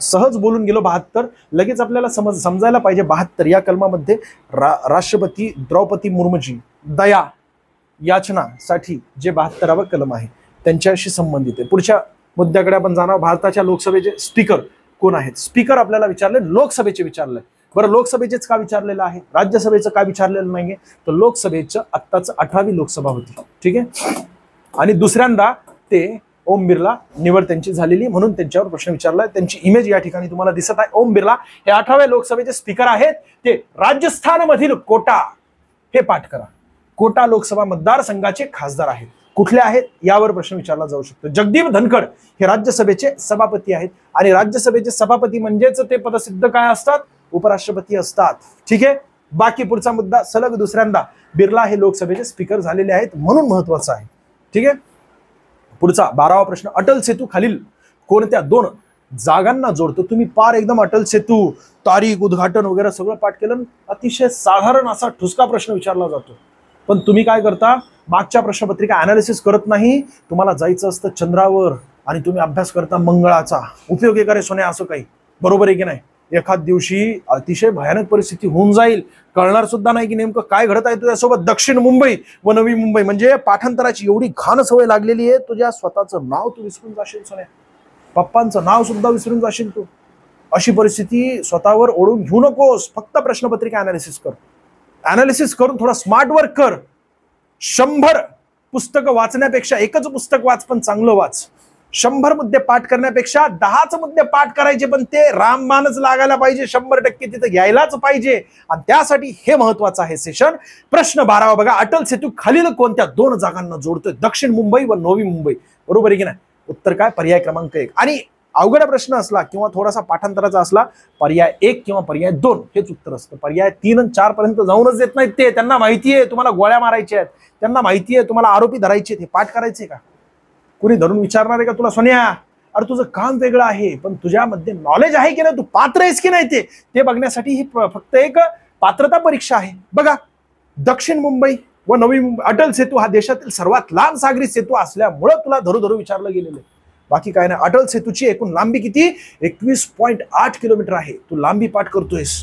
सहज बोलून गेलो 72, लगेच आपल्याला समजायला पाहिजे 72 या कलमामध्ये राष्ट्रपती द्रौपदी मुर्मूजी दया याचनासाठी जे 72वा कलम आहे त्यांच्याशी संबंधित आहे. पुढच्या मुद्द्याकडे आपण जाणार. भारताच्या लोकसभेचे स्पीकर कोण आहेत? स्पीकर आपल्याला विचारले, लोकसभेचे विचारले. बरं, लोकसभेचेच का विचारलेलं आहे, राज्यसभेचं का विचारलेलं नाहीये? तर लोकसभेचं आत्ताच 18वी लोकसभा होती. ठीक आहे, आणि दुसऱ्यांदा ते ओम बिर्ला निवड त्यांची झालेली, म्हणून त्यांच्यावर प्रश्न विचारलाय. त्यांची इमेज या ठिकाणी तुम्हाला दिसत आहे. ओम बिर्ला हे 18व्या लोकसभेचे स्पीकर आहेत. ते राजस्थान मधील कोटा हे पाठ करा. कोटा लोकसभा मतदारसंघाचे खासदार आहेत. कुठले आहेत यावर प्रश्न विचारला जाऊ शकतो. जगदीप धनखड हे राज्यसभेचे सभापती आहेत आणि राज्यसभेचे सभापती म्हणजेच ते पदसिद्ध काय असतात, उपराष्ट्रपती असतात. ठीक आहे. बाकी पुढचा मुद्दा सलग दुसऱ्यांदा बिर्ला हे लोकसभेचे स्पीकर झालेले आहेत म्हणून महत्वाचा आहे. ठीक आहे. पुढचा 12वा प्रश्न, अटल सेतू खालील कोणत्या 2 जागांना जोडतो? तुम्ही पार एकदम अटल सेतू तारीख उद्घाटन वगैरे सगळं पाठ केलं, अतिशय साधारण असा ठुसका प्रश्न विचारला जातो. पण तुम्ही काय करता, मागच्या प्रश्नपत्रिका अनालिसिस करत नाही. तुम्हाला जायचं असतं चंद्रावर आणि तुम्ही अभ्यास करता मंगळाचा. उपयोग आहे का रे सोन्या असं काही? बरोबर आहे की नाही? एखाद दिवशी अतिशय भयानक परिस्थिती होऊन जाईल, कळणार सुद्धा नाही की नेमकं काय घडत आहे तुझ्यासोबत. दक्षिण मुंबई व नवी मुंबई म्हणजे पाठांतराची एवढी घाण सवय लागलेली आहे, तुझ्या स्वतःचं नाव तू विसरून जाशील सोन्या, पप्पांचं नाव सुद्धा विसरून जाशील तू. अशी परिस्थिती स्वतःवर ओढून घेऊ नकोस. फक्त प्रश्नपत्रिका अनालिसिस कर. अनालिसिस करून थोडा स्मार्ट वर्क कर. 100 पुस्तकं वाचण्यापेक्षा एकच पुस्तक वाच, पण चांगलं वाच. 100 मुद्दे पाठ करण्यापेक्षा 10च मुद्दे पाठ करायचे, पण ते रामबाणच लागायला पाहिजे. 100% तिथं यायलाच पाहिजे. आणि त्यासाठी हे महत्वाचं आहे सेशन. प्रश्न 12वा बघा, अटल सेतू खालील कोणत्या 2 जागांना जोडतोय? दक्षिण मुंबई व नवी मुंबई. बरोबर आहे की नाही? उत्तर काय? पर्याय क्रमांक 1. आणि अवघड प्रश्न असला किंवा थोडासा पाठांतराचा असला, पर्याय 1 किंवा पर्याय 2 हेच उत्तर असतं. पर्याय 3 आणि 4 पर्यंत जाऊनच देत नाहीत ते. त्यांना माहिती आहे तुम्हाला गोळ्या मारायच्या आहेत, त्यांना माहिती आहे तुम्हाला आरोपी धरायचे. हे पाठ करायचे का? कुणी धरून विचारणार आहे का तुला सोन्या? अरे तुझं काम वेगळं आहे, पण तुझ्यामध्ये नॉलेज आहे की नाही, तू पात्र आहेस की नाही ते बघण्यासाठी ही फक्त एक पात्रता परीक्षा आहे. बघा, दक्षिण मुंबई व नवी मुंबई, अटल सेतू हा देशातील सर्वात लांब सागरी सेतू असल्यामुळे तुला धरू विचारलं गेलेलं आहे. बाकी काय नाही. अटल सेतूची एकूण लांबी किती? 21.8 किलोमीटर आहे. तू लांबी पाठ करतोयस,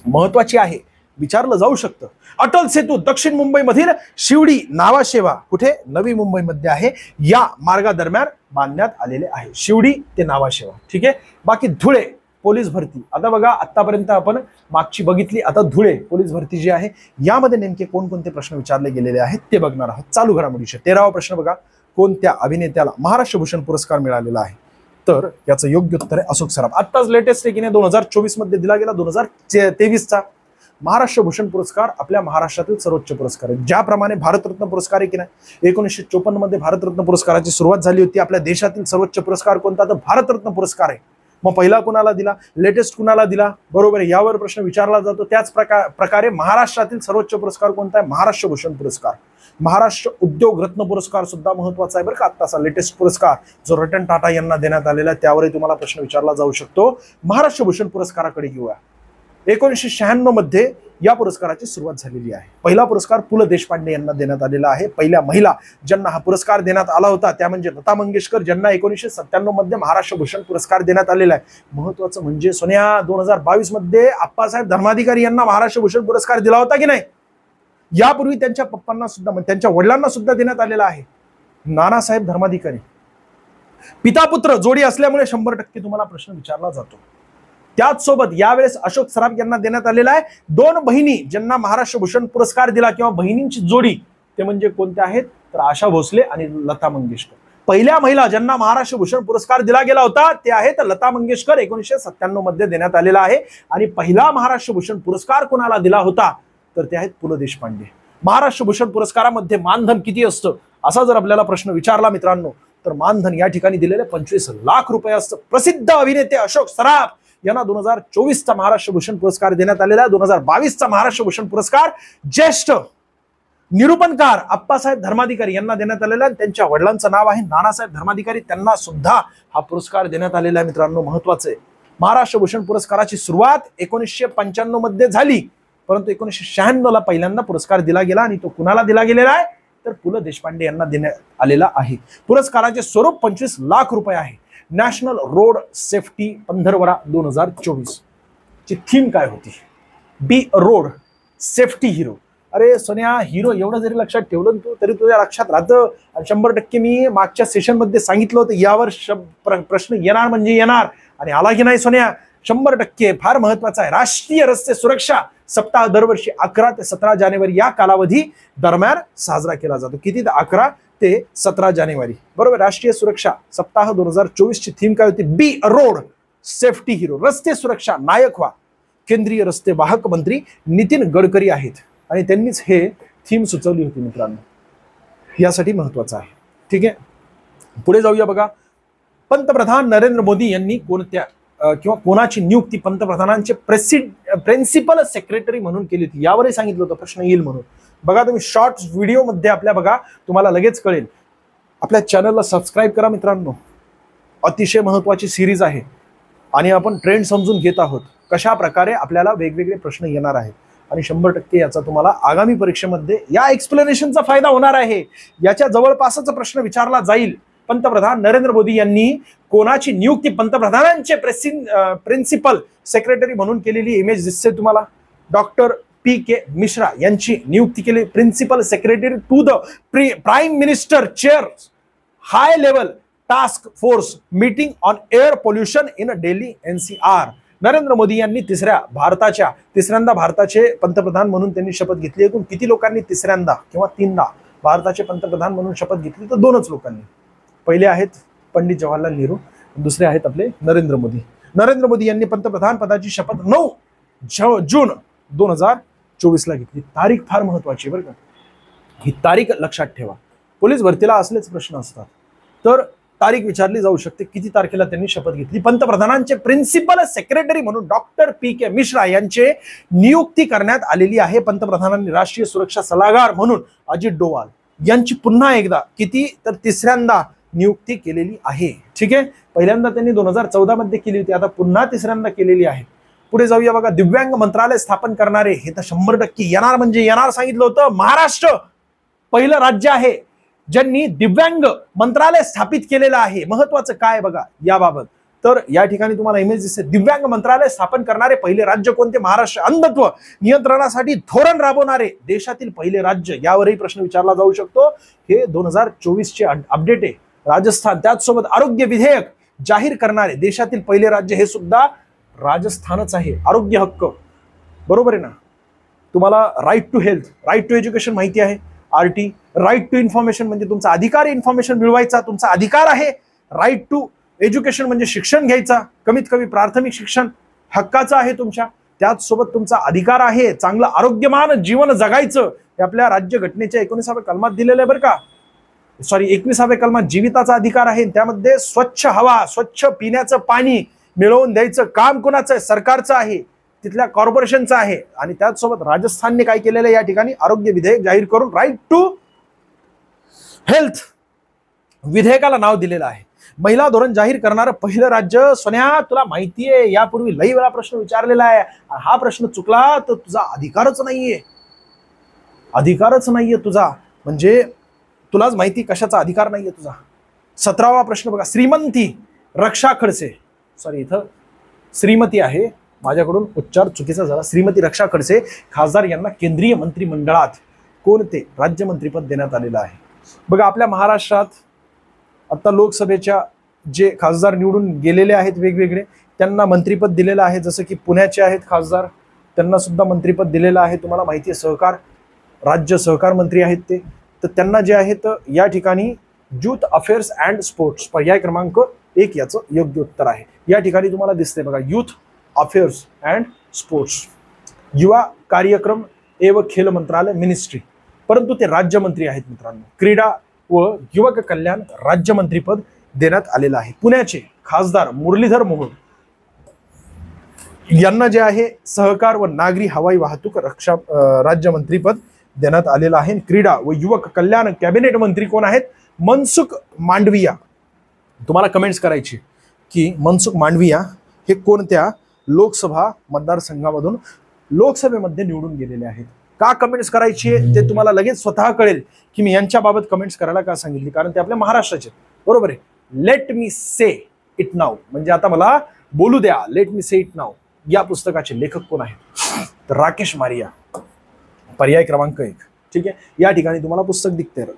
महत्वाची आहे, विचारलं जाऊ शकतं. अटल सेतू दक्षिण मुंबईमधील शिवडी नावाशेवा कुठे? नवी मुंबईमध्ये आहे. या मार्गादरम्यान बांधण्यात आलेले आहे, शिवडी ते नावाशेवा. ठीक आहे. बाकी धुळे पोलीस भरती, आता बघा आतापर्यंत आपण मागची बघितली, आता धुळे पोलीस भरती जी आहे यामध्ये नेमके कोणकोणते प्रश्न विचारले गेलेले आहेत ते बघणार आहोत. चालू घडामोडीचे 13वा प्रश्न बघा, कोणत्या अभिनेत्याला महाराष्ट्र भूषण पुरस्कार मिळालेला आहे? तर याचं योग्य उत्तर आहे अशोक सराफ. आत्ताच लेटेस्ट आहे की नाही, 2024 मध्ये दिला गेला. 2023चा महाराष्ट्र भूषण पुरस्कार आपल्या महाराष्ट्रातील सर्वोच्च पुरस्कार आहे. ज्याप्रमाणे भारतरत्न पुरस्कार आहे की नाही, 1954 मध्ये भारतरत्न पुरस्काराची सुरुवात झाली होती. आपल्या देशातील सर्वोच्च पुरस्कार कोणता? तर भारतरत्न पुरस्कार आहे. मग पहिला कुणाला दिला, लेटेस्ट कुणाला दिला? बरोबर आहे, यावर प्रश्न विचारला जातो. त्याच प्रकारे महाराष्ट्रातील सर्वोच्च पुरस्कार कोणता आहे? महाराष्ट्र भूषण पुरस्कार. महाराष्ट्र उद्योग रत्न पुरस्कार सुद्धा महत्वाचा आहे बरं का. आत्ताचा लेटेस्ट पुरस्कार जो रतन टाटा यांना देण्यात आलेला आहे, त्यावरही तुम्हाला प्रश्न विचारला जाऊ शकतो. महाराष्ट्र भूषण पुरस्काराकडे घेऊया. 1996 मध्ये या पुरस्काराची सुरुवात झालेली आहे. पहिला पुरस्कार पु ल देशपांडे यांना देण्यात आलेला आहे. पहिल्या महिला ज्यांना हा पुरस्कार देण्यात आला होता त्या म्हणजे लता मंगेशकर, ज्यांना 1997 मध्ये महाराष्ट्र भूषण पुरस्कार देण्यात आलेला आहे. महत्वाचं म्हणजे सोन्या, 2022 मध्ये आप्पासाहेब धर्माधिकारी यांना महाराष्ट्र भूषण पुरस्कार दिला होता की नाही? यापूर्वी त्यांच्या पप्पांना सुद्धा, त्यांच्या वडिलांना सुद्धा देण्यात आलेला आहे. नानासाहेब धर्माधिकारी पिता पुत्र जोडी असल्यामुळे 100% तुम्हाला प्रश्न विचारला जातो. त्याच सोबत यावेळेस अशोक सराफ यांना देण्यात आलेला आहे. 2 बहिणी ज्यांना महाराष्ट्र भूषण पुरस्कार दिला किंवा बहिणींची जोडी, ते म्हणजे कोणत्या आहेत? तर आशा भोसले आणि लता मंगेशकर. पहिल्या महिला ज्यांना महाराष्ट्र भूषण पुरस्कार दिला गेला होता ते आहेत लता मंगेशकर. 1997 मध्ये देण्यात आलेला आहे. आणि पहिला महाराष्ट्र भूषण पुरस्कार कोणाला दिला होता? तर ते आहेत पु ल देशपांडे. महाराष्ट्र भूषण पुरस्कारामध्ये मानधन किती असतं असा जर आपल्याला प्रश्न विचारला मित्रांनो, तर मानधन या ठिकाणी दिलेले 25 लाख रुपये असतं. प्रसिद्ध अभिनेते अशोक सराफ यांना 2024चा महाराष्ट्र भूषण पुरस्कार देण्यात आलेला आहे. 2022चा महाराष्ट्र भूषण पुरस्कार ज्येष्ठ निरूपणकार आप्पासाहेब धर्माधिकारी यांना देण्यात आलेला आहे. त्यांच्या वडिलांचं नाव आहे नानासाहेब धर्माधिकारी, त्यांना सुद्धा हा पुरस्कार देण्यात आलेला आहे. मित्रांनो महत्वाचं आहे, महाराष्ट्र भूषण पुरस्काराची सुरुवात 1995 मध्ये झाली, परंतु 1996 ला पहिल्यांदा पुरस्कार दिला गेला आणि तो कुणाला दिला गेलेला आहे? तर पु ल देशपांडे यांना देण्यात आलेला आहे. पुरस्काराचे स्वरूप 25 लाख रुपये आहे. नॅशनल रोड सेफ्टी पंधरवडा 2024 ची थीम काय होती? बी रोड सेफ्टी हिरो. अरे सोन्या, हिरो एवढं जरी लक्षात ठेवलं तू तरी तुझ्या लक्षात राहतं. आणि 100% मी मागच्या सेशन मध्ये सांगितलं होतं यावर प्रश्न येणार म्हणजे येणार, आणि आला की नाही सोन्या? 100% फार महत्वाचा आहे. राष्ट्रीय रस्ते सुरक्षा सप्ताह दरवर्षी 11 ते 17 जानेवारी या कालावधी दरम्यान साजरा केला जातो. किती? 11 ते 17 जानेवारी, बरोबर. राष्ट्रीय सुरक्षा सप्ताह 2024 ची थीम काय होती? Be a road safety hero, रस्ते सुरक्षा नायक व्हा. केंद्रीय रस्ते वाहक मंत्री नितीन गडकरी आहेत आणि त्यांनीच हे थीम सुचवली होती मित्रांनो. यासाठी महत्वाचं आहे. ठीक आहे, पुढे जाऊया बघा. पंतप्रधान नरेंद्र मोदी यांनी कोणत्या किंवा कोणाची नियुक्ती पंतप्रधानांचे प्रिन्सिपल सेक्रेटरी म्हणून केली होती? यावरही सांगितलं होतं प्रश्न येईल म्हणून. बघा तुम्ही शॉर्ट व्हिडिओ मध्ये आपल्या बघा, तुम्हाला लगेच कळेल. आपल्या चॅनलला सबस्क्राईब करा मित्रांनो. अतिशय महत्वाची सिरीज आहे आणि आपण ट्रेंड समजून घेत आहोत. कशा प्रकारे आपल्याला वेगवेगळे प्रश्न येणार आहेत आणि 100% याचा तुम्हाला आगामी परीक्षेमध्ये या एक्सप्लेनेशनचा फायदा होणार आहे. याच्या जवळपासचा प्रश्न विचारला जाईल. पंतप्रधान नरेंद्र मोदी यांनी कोणाची नियुक्ती पंतप्रधानांचे प्रिन्सिपल सेक्रेटरी म्हणून केलेली इमेज दिसते तुम्हाला. डॉक्टर PK मिश्रा यांची नियुक्ती केली principal secretary to the prime minister chair high level task force meeting on air pollution in Delhi NCR. Narendra Modi यांनी तिसऱ्यांदा भारताचे पंतप्रधान म्हणून त्यांनी शपथ घेतली. एकूण किती लोकांनी तिसऱ्यांदा किंवा तीनदा भारताचे पंतप्रधान म्हणून शपथ घेतली? तर 2च लोकांनी. पहिले आहेत पंडित जवाहरलाल नेहरू, दुसरे आहेत आपले नरेंद्र मोदी. नरेंद्र मोदी यांनी पंतप्रधान पदाची शपथ 9 जून 2024 ला घेतली. तारीख फार महत्वाची बरं का, ही तारीख लक्षात ठेवा. पोलीस भरतीला असलेच प्रश्न असतात तर तारीख विचारली जाऊ शकते. किती तारखेला त्यांनी शपथ घेतली? पंतप्रधानांचे प्रिन्सिपल सेक्रेटरी म्हणून डॉक्टर PK मिश्रा यांचे नियुक्ती करण्यात आलेली आहे. पंतप्रधानांनी राष्ट्रीय सुरक्षा सल्लागार म्हणून अजित डोवाल यांची पुन्हा एकदा किती तर तिसऱ्यांदा नियुक्ती केलेली आहे. ठीक आहे, पहिल्यांदा त्यांनी 2014 मध्ये केली होती, आता पुन्हा तिसऱ्यांदा केलेली आहे. पुढे जाऊया बघा. दिव्यांग मंत्रालय स्थापन करणारे, हे तर 100% येणार म्हणजे येणार सांगितलं होतं. महाराष्ट्र पहिलं राज्य आहे ज्यांनी दिव्यांग मंत्रालय स्थापित केलेलं आहे. महत्वाचं काय बघा याबाबत, तर या ठिकाणी तुम्हाला इमेज दिसते. दिव्यांग मंत्रालय स्थापन करणारे पहिले राज्य कोणते? महाराष्ट्र. अंधत्व नियंत्रणासाठी धोरण राबवणारे देशातील पहिले राज्य, यावरही प्रश्न विचारला जाऊ शकतो. हे 2024 चे अपडेट आहे. राजस्थान. त्याचसोबत आरोग्य विधेयक जाहीर करणारे देशातील पहिले राज्य, हे सुद्धा राजस्थानच आहे. आरोग्य हक्क, बरोबर आहे ना. तुम्हाला right to health, right to education माहिती आहे. RT, राईट टू इन्फॉर्मेशन म्हणजे तुमचा अधिकार आहे इन्फॉर्मेशन मिळवायचा, तुमचा अधिकार आहे. राईट टू एज्युकेशन म्हणजे शिक्षण घ्यायचा, कमीत कमी प्राथमिक शिक्षण हक्काचं आहे तुमच्या. त्याचसोबत तुमचा अधिकार आहे चांगलं आरोग्यमान जीवन जगायचं. हे आपल्या राज्यघटनेच्या 19व्या कलमात दिलेलं आहे बरं का. 21व्या कलमात जीविताचा अधिकार आहे. त्यामध्ये स्वच्छ हवा, स्वच्छ पिण्याचं पाणी मिळवून द्यायचं काम कोणाचं आहे? सरकारचं आहे, तिथल्या कॉर्पोरेशनचं आहे. आणि त्याचसोबत राजस्थानने काय केलेलं आहे? या ठिकाणी आरोग्य विधेयक जाहीर करून राईट टू हेल्थ विधेयकाला नाव दिलेलं आहे. महिला धोरण जाहीर करणारं पहिलं राज्य. सोन्या, तुला माहितीये यापूर्वी लई वेळा प्रश्न विचारलेला आहे. हा प्रश्न चुकला तर तुझा अधिकारच नाहीये तुझा, म्हणजे तुलाच माहिती कशाचा अधिकार नाहीये तुझा. 17वा प्रश्न बघा. श्रीमंती रक्षा खडसे, सॉरी इथं श्रीमती आहे, माझ्याकडून उच्चार चुकीचा झाला. श्रीमती रक्षा खडसे खासदार यांना केंद्रीय मंत्रिमंडळात कोणते राज्यमंत्रीपद देण्यात आलेलं आहे? बघा आपल्या महाराष्ट्रात आता लोकसभेच्या जे खासदार निवडून गेलेले आहेत वेगवेगळे, त्यांना मंत्रिपद दिलेलं आहे. जसं की पुण्याचे आहेत खासदार, त्यांना सुद्धा मंत्रिपद दिलेलं आहे. तुम्हाला माहिती आहे सहकार राज्य सहकार मंत्री आहेत ते, तर त्यांना जे आहेत या ठिकाणी युथ अफेअर्स अँड स्पोर्ट्स, पर्याय क्रमांक 1 याचं योग्य उत्तर आहे. या ठिकाणी तुम्हाला दिसते बघा युथ अफेअर्स अँड स्पोर्ट्स, युवा कार्यक्रम एवं खेल मंत्रालय मिनिस्ट्री, परंतु ते राज्यमंत्री आहेत मित्रांनो. क्रीडा व युवक कल्याण राज्यमंत्रीपद देण्यात आलेलं आहे. पुण्याचे खासदार मुरलीधर मोहोळ यांना जे आहे सहकार व नागरी हवाई वाहतूक रक्षा राज्यमंत्रीपद देण्यात आलेलं आहे. क्रीडा व युवक कल्याण कॅबिनेट मंत्री कोण आहेत? मनसुख मांडविया. तुम्हाला कमेंट्स करायची की मनसुख मांडविया हे कोणत्या लोकसभा मतदारसंघामधून लोकसभेमध्ये निवडून गेलेले आहेत? का कमेंट्स करायची ते तुम्हाला लगेच स्वतः कळेल की मी यांच्याबाबत कमेंट्स करायला का सांगितली, कारण ते आपल्या महाराष्ट्राचे, बरोबर आहे. Let me say it now म्हणजे आता मला बोलू द्या. Let me say it now या पुस्तकाचे लेखक कोण आहेत? तर राकेश मारिया, पर्याय क्रमांक 1. ठीक आहे, या ठिकाणी तुम्हाला पुस्तक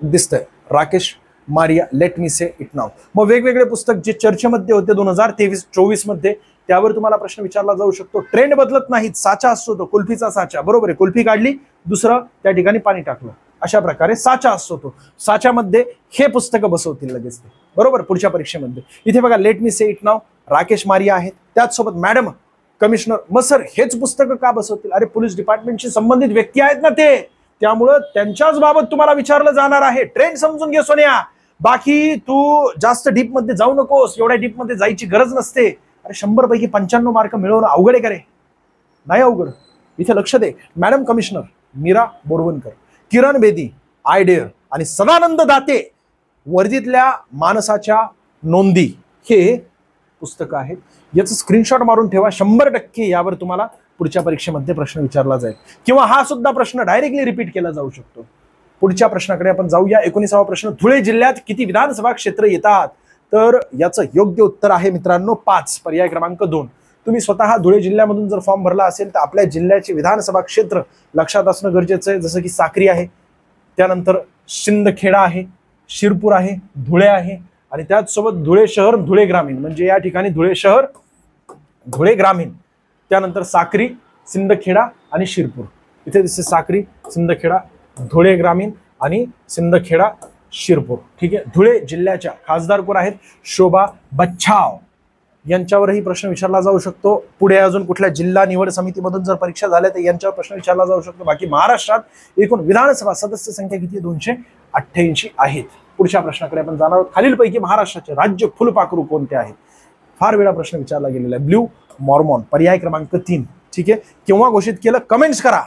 दिसतंय Rakesh Maria, let me say it now. मग वेगवेगळे पुस्तक जे चर्चेमध्ये होते 2023-24 मध्ये, त्यावर तुम्हाला प्रश्न विचारला जाऊ शकतो. ट्रेंड बदलत नाहीत, साचा असतो तो कुल्फीचा साचा, बरोबर आहे. कुल्फी काढली, दुसरं त्या ठिकाणी पाणी टाकलं, अशा प्रकारे साचा असतो तो, साच्यामध्ये हे पुस्तक बसवतील लगेच ते, बरोबर, पुढच्या परीक्षेमध्ये. इथे बघा, लेट मी से इट नाव, राकेश मारिया आहेत, त्याचसोबत मॅडम कमिशनर. मग सर हेच पुस्तकं का बसवतील? अरे पोलीस डिपार्टमेंटशी संबंधित व्यक्ती आहेत ना ते, त्यामुळं त्यांच्याच बाबत तुम्हाला विचारलं जाणार आहे. ट्रेंड समजून घे सोन्या, बाकी तू जास्त डीप मध्ये जाऊ नकोस, एवढ्या डीप मध्ये जायची गरज नसते. अरे 100 पैकी 95 मार्क मिळवणं अवघड आहे का रे? नाही अवघड. इथे लक्ष दे, मॅडम कमिशनर मीरा बोरवणकर, किरण बेदी, आयडेअर आणि सदानंद दाते वर्दीतल्या माणसाच्या नोंदी हे पुस्तकं आहेत. याचं स्क्रीनशॉट मारून ठेवा. 100% यावर तुम्हाला पुढच्या परीक्षेमध्ये प्रश्न विचारला जाईल, किंवा हा सुद्धा प्रश्न डायरेक्टली रिपीट केला जाऊ शकतो. पुढच्या प्रश्नाकडे आपण जाऊया. 19वा प्रश्न, धुळे जिल्ह्यात किती विधानसभा क्षेत्र येतात? तर याचं योग्य उत्तर आहे मित्रांनो 5, पर्याय क्रमांक 2. तुम्ही स्वतः धुळे जिल्ह्यामधून जर फॉर्म भरला असेल तर आपल्या जिल्ह्याचे विधानसभा क्षेत्र लक्षात असणं गरजेचं आहे. जसं की साक्री आहे, त्यानंतर शिंदखेडा आहे, शिरपूर आहे, धुळे आहे, आणि त्याचसोबत धुळे शहर, धुळे ग्रामीण, म्हणजे या ठिकाणी धुळे शहर, धुळे ग्रामीण, त्यानंतर साक्री, सिंदखेडा आणि शिरपूर. इथे दिसते साक्री, सिंदखेडा, धुळे ग्रामीण आणि सिंदखेडा, शिरपूर. ठीक आहे. धुळे जिल्ह्याच्या खासदार कोण आहेत? शोभा बच्छाव. यांच्यावरही प्रश्न विचारला जाऊ शकतो. पुढे अजून कुठल्या जिल्हा निवड समितीमधून जर परीक्षा झाल्या तर यांच्यावर प्रश्न विचारला जाऊ शकतो. बाकी महाराष्ट्रात एकूण विधानसभा सदस्य संख्या किती? 288 आहेत. पुढच्या प्रश्नाकडे आपण जाणार आहोत. खालीलपैकी महाराष्ट्राचे राज्य फुलपाखरू कोणते आहेत? फार वेळा प्रश्न विचारला गेलेला आहे. ब्ल्यू मॉर्मॉन, पर्याय क्रमांक 3. ठीक आहे. केव्हा घोषित केलं? कमेंट्स करा.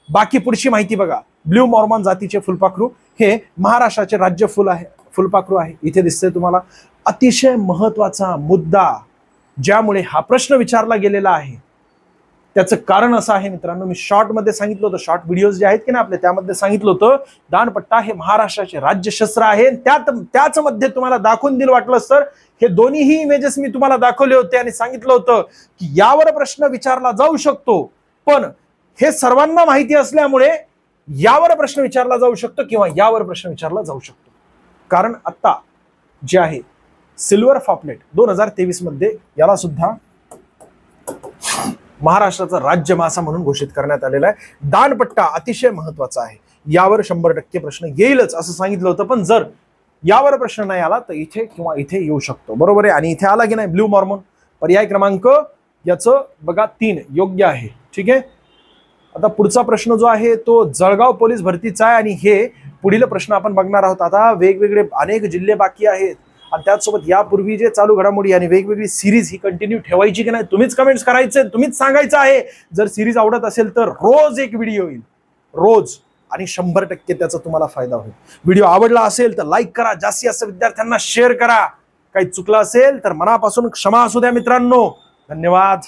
बाकी पुढची माहिती बघा. ब्ल्यू मॉर्मॉन जातीचे फुलपाखरू हे महाराष्ट्राचे राज्य फुलपाखरू आहे. इथे दिसतंय तुम्हाला. अतिशय महत्वाचा मुद्दा ज्यामुळे हा प्रश्न विचारला गेलेला आहे त्याचं कारण असं आहे मित्रांनो, मी शॉर्ट मध्ये सांगितलं होतं, शॉर्ट व्हिडिओज जे आहेत की ना आपले, त्यामध्ये सांगितलं होतं दांडपट्टा हे महाराष्ट्राचे राज्य शस्त्र आहे. त्याच मध्ये तुम्हाला दाखवून दिलं वाटलं सर, हे दोन्हीही इमेजेस मी तुम्हाला दाखवले होते आणि सांगितलं होतं की यावर प्रश्न विचारला जाऊ शकतो, पण हे सर्वांना माहिती असल्यामुळे यावर प्रश्न विचारला जाऊ शकतो किंवा यावर प्रश्न विचारला जाऊ शकतो. कारण आता जे आहे सिल्वर पॉपलेट 2023 मध्ये याला सुद्धा महाराष्ट्राचा राज्य मासा म्हणून घोषित करण्यात आलेला आहे. दांडपट्टा अतिशय महत्वाचा आहे, यावर 100% प्रश्न येईलच असं सांगितलं होतं, पण जर यावर प्रश्न नाही आला तर इथे किंवा इथे येऊ शकतो. बरोबर आहे. आणि इथे आला की नाही ब्ल्यू मॉर्मॉन, पर्याय क्रमांक याचं बघा 3 योग्य आहे. ठीक आहे. आता पुढचा प्रश्न जो आहे तो जळगाव पोलीस भरतीचा आहे आणि हे पुढील प्रश्न आपण बघणार आहोत. आता वेगवेगळे अनेक जिल्हे बाकी आहेत आणि त्याचसोबत यापूर्वी जे चालू घडामोडी आणि वेगवेगळी सिरीज ही कंटिन्यू ठेवायची की नाही तुम्हीच कमेंट्स करायचे, तुम्हीच सांगायचं आहे. जर सिरीज आवडत असेल तर रोज एक व्हिडिओ येईल, रोज, आणि 100% त्याचा तुम्हाला फायदा होईल. व्हिडिओ आवडला असेल तर लाईक करा, जास्तीत जास्त विद्यार्थ्यांना शेअर करा. काही चुकलं असेल तर मनापासून क्षमा असू द्या मित्रांनो. धन्यवाद.